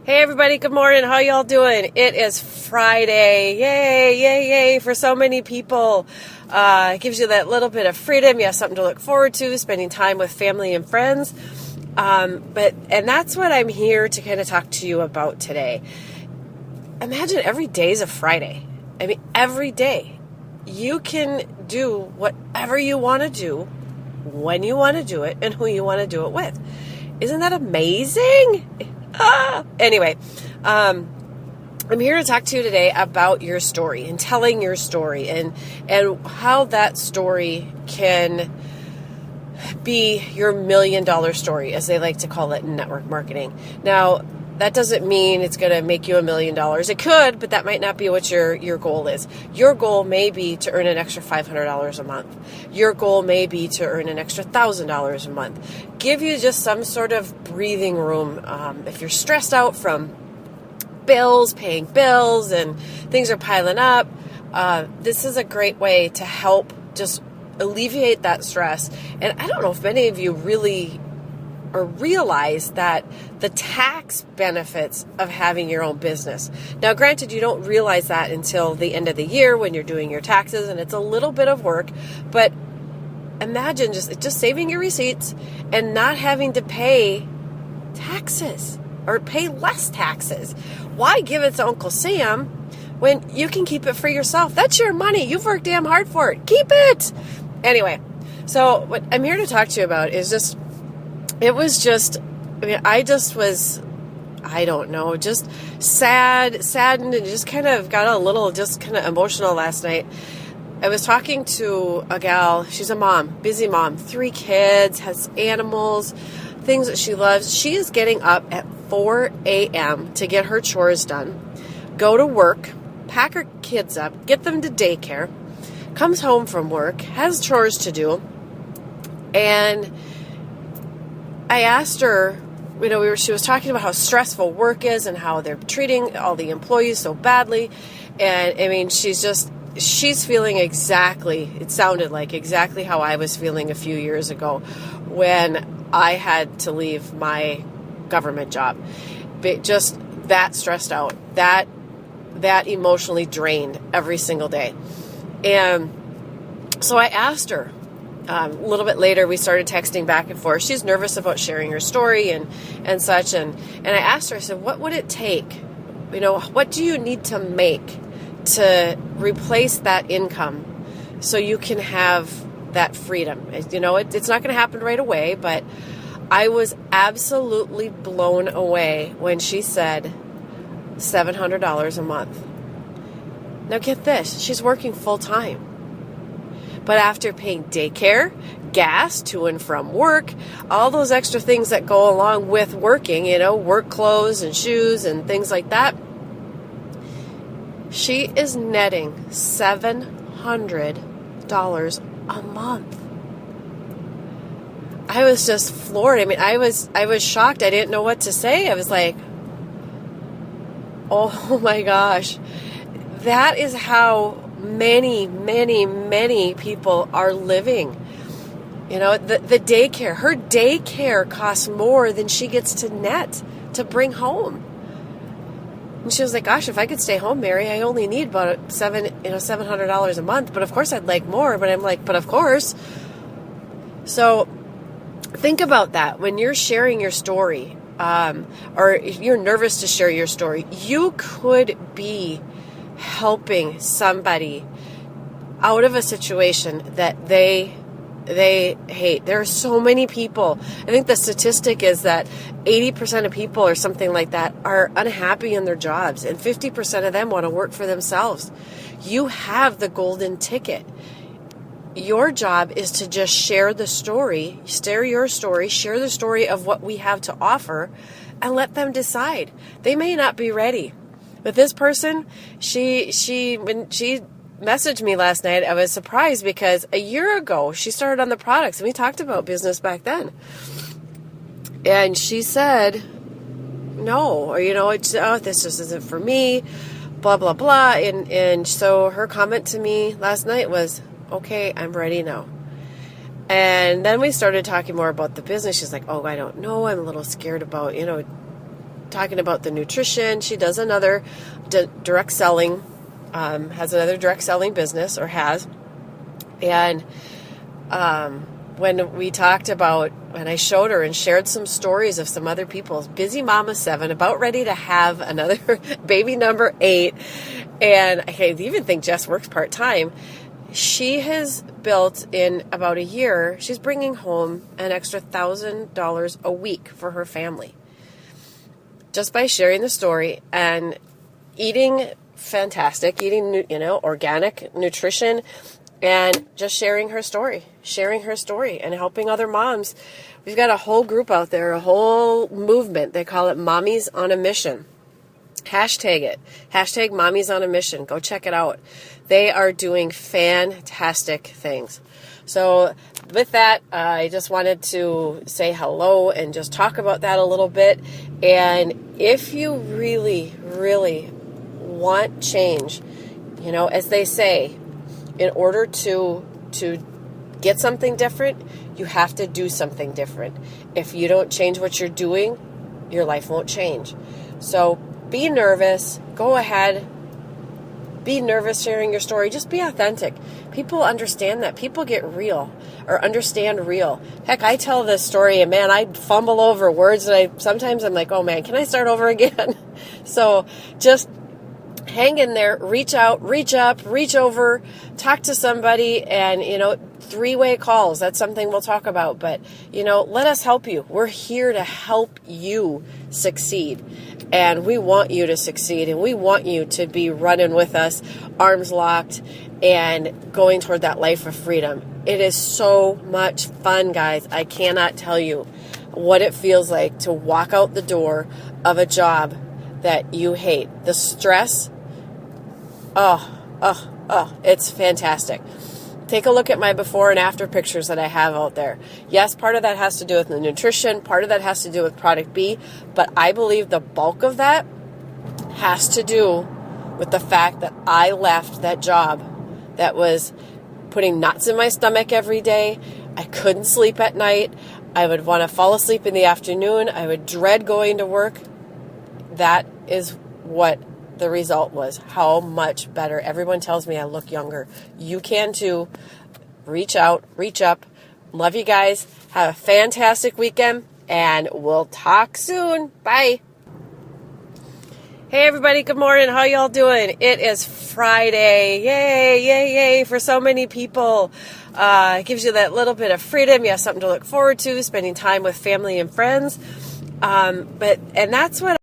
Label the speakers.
Speaker 1: Hey everybody, good morning. How y'all doing? It is Friday. Yay, yay, yay for so many people. It gives you that little bit of freedom. You have something to look forward to, spending time with family and friends. And that's what I'm here to kind of talk to you about today. Imagine every day is a Friday. I mean, every day. You can do whatever you want to do, when you want to do it, and who you want to do it with. Isn't that amazing? Anyway, I'm here to talk to you today about your story and telling your story and how that story can be your $1 million story, as they like to call it in network marketing. Now, that doesn't mean it's going to make you $1 million. It could, but that might not be what your goal is. Your goal may be to earn an extra $500 a month. Your goal may be to earn an extra $1,000 a month. Give you just some sort of breathing room. If you're stressed out from paying bills, and things are piling up, this is a great way to help just alleviate that stress. And I don't know if many of you really realize that the tax benefits of having your own business. Now, granted, you don't realize that until the end of the year when you're doing your taxes, and it's a little bit of work, but imagine just saving your receipts and not having to pay taxes or pay less taxes. Why give it to Uncle Sam when you can keep it for yourself? That's your money. You've worked damn hard for it. Keep it. Anyway, so what I'm here to talk to you about is just saddened, and just kind of got a little just kind of emotional last night. I was talking to a gal. She's a mom, busy mom, 3 kids, has animals, things that she loves. She is getting up at 4 a.m. to get her chores done, go to work, pack her kids up, get them to daycare, comes home from work, has chores to do, and I asked her, she was talking about how stressful work is and how they're treating all the employees so badly. And I mean, she's feeling it sounded like exactly how I was feeling a few years ago when I had to leave my government job. But just that stressed out, that emotionally drained every single day. And so I asked her, a little bit later, we started texting back and forth. She's nervous about sharing her story and such. And I asked her, I said, what would it take? What do you need to make to replace that income so you can have that freedom? It's not going to happen right away, but I was absolutely blown away when she said $700 a month. Now get this, she's working full time. But after paying daycare, gas to and from work, all those extra things that go along with working, work clothes and shoes and things like that, she is netting $700 a month. I was just floored. I mean, I was shocked. I didn't know what to say. I was like, oh my gosh. That is how many, many, many people are living. The daycare, her daycare costs more than she gets to net to bring home. And she was like, gosh, if I could stay home, Mary, I only need about $700 a month. But of course I'd like more. But I'm like, but of course. So think about that when you're sharing your story, or if you're nervous to share your story, you could be helping somebody out of a situation that they hate. There are so many people. I think the statistic is that 80% of people or something like that are unhappy in their jobs, and 50% of them want to work for themselves. You have the golden ticket. Your job is to just share the story, share the story of what we have to offer, and let them decide. They may not be ready. But this person, when she messaged me last night, I was surprised because a year ago she started on the products, and we talked about business back then. And she said, no, or this just isn't for me, blah, blah, blah. And so her comment to me last night was, okay, I'm ready now. And then we started talking more about the business. She's like, oh, I don't know. I'm a little scared about, talking about the nutrition. She does another direct selling, has another direct selling business, or has. And when we talked about, when I showed her and shared some stories of some other people, busy mama 7, about ready to have another baby number 8, and I even think Jess works part-time, she has built in about a year, she's bringing home an extra $1,000 a week for her family. Just by sharing the story and eating fantastic, eating, organic nutrition, and just sharing her story and helping other moms. We've got a whole group out there, a whole movement. They call it Mommies on a Mission. Hashtag it. Hashtag Mommies on a Mission. Go check it out. They are doing fantastic things. So with that, I just wanted to say hello and just talk about that a little bit. And if you really, really want change, as they say, in order to get something different, you have to do something different. If you don't change what you're doing, your life won't change. So be nervous. Go ahead. Be nervous sharing your story. Just be authentic. People understand that. People get real or understand real. Heck, I tell this story and man, I fumble over words and sometimes I'm like, oh man, can I start over again? So just hang in there, reach out, reach up, reach over, talk to somebody, and, 3-way calls. That's something we'll talk about. But, let us help you. We're here to help you succeed. And we want you to succeed. And we want you to be running with us, arms locked, and going toward that life of freedom. It is so much fun, guys. I cannot tell you what it feels like to walk out the door of a job that you hate. The stress, it's fantastic. Take a look at my before and after pictures that I have out there. Yes, part of that has to do with the nutrition, part of that has to do with product B, but I believe the bulk of that has to do with the fact that I left that job that was putting knots in my stomach every day. I couldn't sleep at night. I would want to fall asleep in the afternoon. I would dread going to work. That is what the result was. How much better. Everyone tells me I look younger. You can too. Reach out, reach up. Love you guys. Have a fantastic weekend, and we'll talk soon. Bye. Hey everybody, good morning. How y'all doing? It is Friday. Yay, yay, yay for so many people. It gives you that little bit of freedom. You have something to look forward to, spending time with family and friends. And that's what